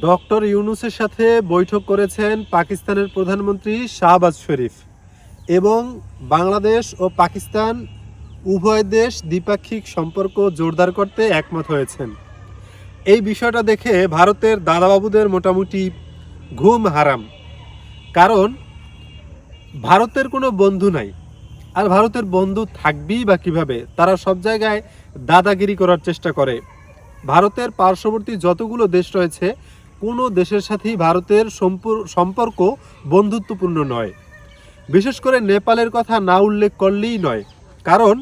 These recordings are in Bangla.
ডক্টর ইউনূসের সাথে বৈঠক করেছেন পাকিস্তানের প্রধানমন্ত্রী শাহবাজ শরীফ এবং বাংলাদেশ ও পাকিস্তান উভয় দেশ দ্বিপাক্ষিক সম্পর্ক জোরদার করতে একমত হয়েছেন। এই বিষয়টা দেখে ভারতের দাদাবাবুদের মোটামুটি ঘুম হারাম, কারণ ভারতের কোনো বন্ধু নাই, আর ভারতের বন্ধু থাকবেই বা কীভাবে? তারা সব জায়গায় দাদাগিরি করার চেষ্টা করে। ভারতের পার্শ্ববর্তী যতগুলো দেশ রয়েছে, কোনো দেশের সাথেই ভারতের সম্পর্ক বন্ধুত্বপূর্ণ নয়। বিশেষ করে নেপালের কথা না উল্লেখ করলেই নয়, কারণ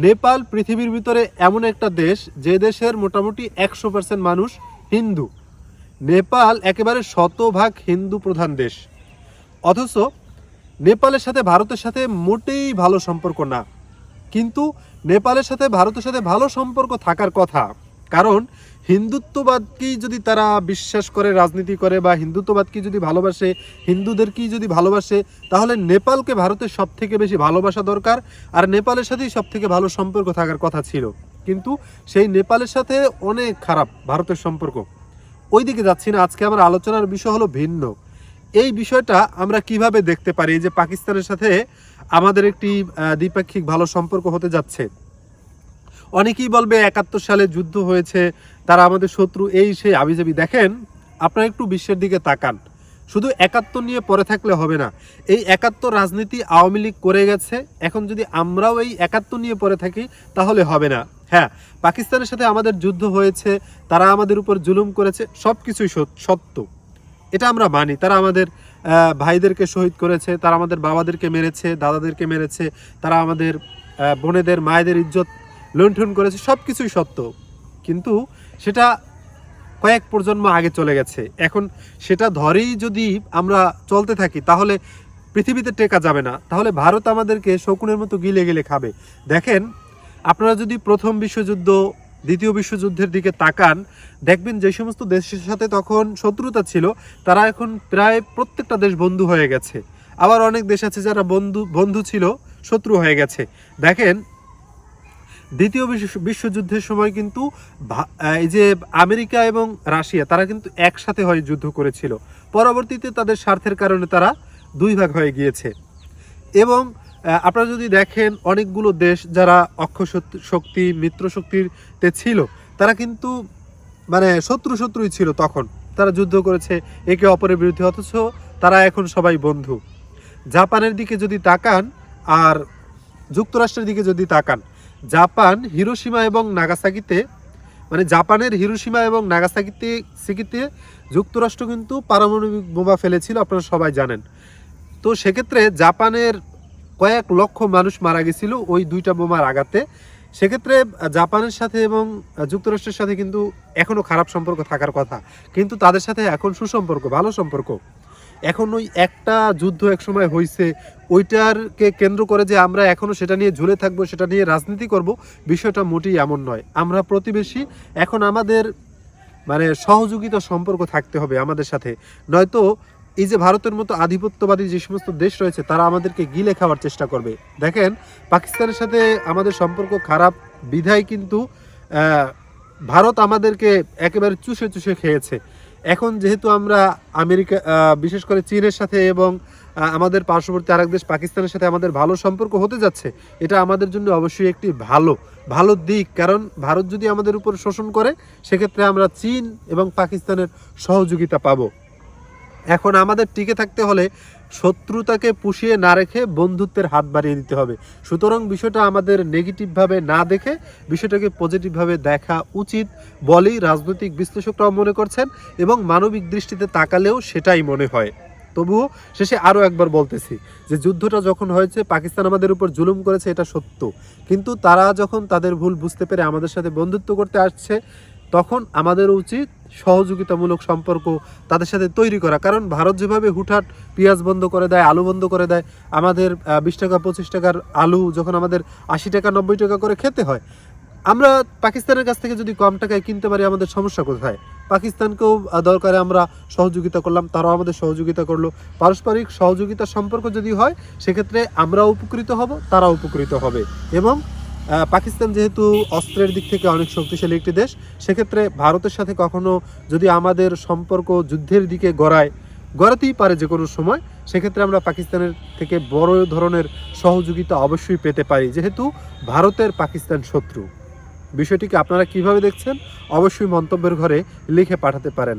নেপাল পৃথিবীর ভিতরে এমন একটা দেশ যে দেশের মোটামুটি 100% মানুষ হিন্দু। নেপাল একেবারে শতভাগ হিন্দু প্রধান দেশ, অথচ নেপালের সাথে ভারতের সাথে মোটেই ভালো সম্পর্ক না। কিন্তু নেপালের সাথে ভারতের সাথে ভালো সম্পর্ক থাকার কথা, কারণ হিন্দুত্ববাদকেই যদি তারা বিশ্বাস করে, রাজনীতি করে, বা হিন্দুত্ববাদকেই যদি ভালোবাসে, হিন্দুদেরকেই যদি ভালোবাসে, তাহলে নেপালকে ভারতের সব থেকে বেশি ভালোবাসা দরকার, আর নেপালের সাথেই সব থেকে ভালো সম্পর্ক থাকার কথা ছিল। কিন্তু সেই নেপালের সাথে অনেক খারাপ ভারতের সম্পর্ক। ওই দিকে যাচ্ছি না, আজকে আমার আলোচনার বিষয় হলো ভিন্ন। এই বিষয়টা আমরা কিভাবে দেখতে পারি যে পাকিস্তানের সাথে আমাদের একটি দ্বিপাক্ষিক ভালো সম্পর্ক হতে যাচ্ছে। অনেকেই বলবে 71 সালে যুদ্ধ হয়েছে, তারা আমাদের শত্রু, এই সেই আবিজাবি। দেখেন, আপনারা একটু বিশ্বের দিকে তাকান। শুধু 71 নিয়ে পড়ে থাকলে হবে না। এই 71 রাজনীতি আওয়ামী লীগ করে গেছে, এখন যদি আমরাও এই 71 নিয়ে পড়ে থাকি তাহলে হবে না। হ্যাঁ, পাকিস্তানের সাথে আমাদের যুদ্ধ হয়েছে, তারা আমাদের উপর জুলুম করেছে, সব কিছুই সত্য, এটা আমরা মানি। তারা আমাদের ভাইদেরকে শহীদ করেছে, তারা আমাদের বাবাদেরকে মেরেছে, দাদাদেরকে মেরেছে, তারা আমাদের বোনেদের মায়েদের ইজ্জত লুণ্ঠন করেছে, সব কিছুই সত্য। কিন্তু সেটা কয়েক প্রজন্ম আগে চলে গেছে। এখন সেটা ধরেই যদি আমরা চলতে থাকি তাহলে পৃথিবীতে টেকা যাবে না, তাহলে ভারত আমাদেরকে শকুনের মতো গিলে গিলে খাবে। দেখেন, আপনারা যদি প্রথম বিশ্বযুদ্ধ, দ্বিতীয় বিশ্বযুদ্ধের দিকে তাকান, দেখবেন যে সমস্ত দেশের সাথে তখন শত্রুতা ছিল, তারা এখন প্রায় প্রত্যেকটা দেশ বন্ধু হয়ে গেছে। আবার অনেক দেশ আছে যারা বন্ধু ছিল, শত্রু হয়ে গেছে। দেখেন, দ্বিতীয় বিশ্বযুদ্ধের সময় কিন্তু এই যে আমেরিকা এবং রাশিয়া, তারা কিন্তু একসাথে হয়ে যুদ্ধ করেছিল। পরবর্তীতে তাদের স্বার্থের কারণে তারা দুই ভাগ হয়ে গিয়েছে। এবং আপনারা যদি দেখেন, অনেকগুলো দেশ যারা অক্ষ শক্তি, মিত্র শক্তিতে ছিল, তারা কিন্তু মানে শত্রুই ছিল তখন। তারা যুদ্ধ করেছে একে অপরের বিরুদ্ধে, অথচ তারা এখন সবাই বন্ধু। জাপানের দিকে যদি তাকান আর যুক্তরাষ্ট্রের দিকে যদি তাকান, জাপান হিরোশিমা এবং নাগাসাকিতে, মানে জাপানের হিরোশিমা এবং নাগাসাকিতে যুক্তরাষ্ট্র কিন্তু পারমাণবিক বোমা ফেলেছিল, আপনারা সবাই জানেন। তো সেক্ষেত্রে জাপানের কয়েক লক্ষ মানুষ মারা গেছিল ওই দুইটা বোমার আঘাতে। সেক্ষেত্রে জাপানের সাথে এবং যুক্তরাষ্ট্রের সাথে কিন্তু এখনও খারাপ সম্পর্ক থাকার কথা, কিন্তু তাদের সাথে এখন সুসম্পর্ক, ভালো সম্পর্ক। এখন ওই একটা যুদ্ধ এক সময় হয়েছে, ওইটারকে কেন্দ্র করে যে আমরা এখনও সেটা নিয়ে ঝুলে থাকবো, সেটা নিয়ে রাজনীতি করব, বিষয়টা মোটেই এমন নয়। আমরা প্রতিবেশী, এখন আমাদের মানে সহযোগিতা সম্পর্ক থাকতে হবে আমাদের সাথে, নয়তো এই যে ভারতের মতো আধিপত্যবাদী যে সমস্ত দেশ রয়েছে, তারা আমাদেরকে গিলে খাওয়ার চেষ্টা করবে। দেখেন, পাকিস্তানের সাথে আমাদের সম্পর্ক খারাপ বিধায় কিন্তু ভারত আমাদেরকে একেবারে চুষে চুষে খেয়েছে। এখন যেহেতু আমরা আমেরিকা, বিশেষ করে চীনের সাথে এবং আমাদের পার্শ্ববর্তী আরেক দেশ পাকিস্তানের সাথে আমাদের ভালো সম্পর্ক হতে যাচ্ছে, এটা আমাদের জন্য অবশ্যই একটি ভালো দিক। কারণ ভারত যদি আমাদের উপর শোষণ করে, সেক্ষেত্রে আমরা চীন এবং পাকিস্তানের সহযোগিতা পাবো। এখন আমাদের টিকে থাকতে হলে শত্রুতাকে পুষিয়ে না রেখে বন্ধুত্বের হাত বাড়িয়ে দিতে হবে। সুতরাং বিষয়টা আমাদের নেগেটিভভাবে না দেখে বিষয়টাকে পজিটিভভাবে দেখা উচিত বলেই রাজনৈতিক বিশ্লেষকরাও মনে করছেন, এবং মানবিক দৃষ্টিতে তাকালেও সেটাই মনে হয়। তবুও শেষে আরও একবার বলতেছি যে যুদ্ধটা যখন হয়েছে, পাকিস্তান আমাদের উপর জুলুম করেছে, এটা সত্য। কিন্তু তারা যখন তাদের ভুল বুঝতে পেরে আমাদের সাথে বন্ধুত্ব করতে আসছে, তখন আমাদের উচিত সহযোগিতামূলক সম্পর্ক তাদের সাথে তৈরি করা। কারণ ভারত যেভাবে হুটহাট পেঁয়াজ বন্ধ করে দেয়, আলু বন্ধ করে দেয়, আমাদের 20 টাকা 25 টাকার আলু যখন আমাদের 80 টাকা 90 টাকা করে খেতে হয়, আমরা পাকিস্তানের কাছ থেকে যদি কম টাকায় কিনতে পারি, আমাদের সমস্যা কোথায়? পাকিস্তানকেও দরকারে আমরা সহযোগিতা করলাম, তারাও আমাদের সহযোগিতা করলো। পারস্পরিক সহযোগিতার সম্পর্ক যদি হয়, সেক্ষেত্রে আমরা উপকৃত হব, তারা উপকৃত হবে, এবং পাকিস্তান যেহেতু অস্ত্রের দিক থেকে অনেক শক্তিশালী একটি দেশ, সেক্ষেত্রে ভারতের সাথে কখনো যদি আমাদের সম্পর্ক যুদ্ধের দিকে গড়াতেই পারে যে কোনো সময়, সেক্ষেত্রে আমরা পাকিস্তানের থেকে বড় ধরনের সহযোগিতা অবশ্যই পেতে পারি, যেহেতু ভারতের পাকিস্তান শত্রু। বিষয়টিকে আপনারা কিভাবে দেখছেন অবশ্যই মন্তব্যের ঘরে লিখে পাঠাতে পারেন।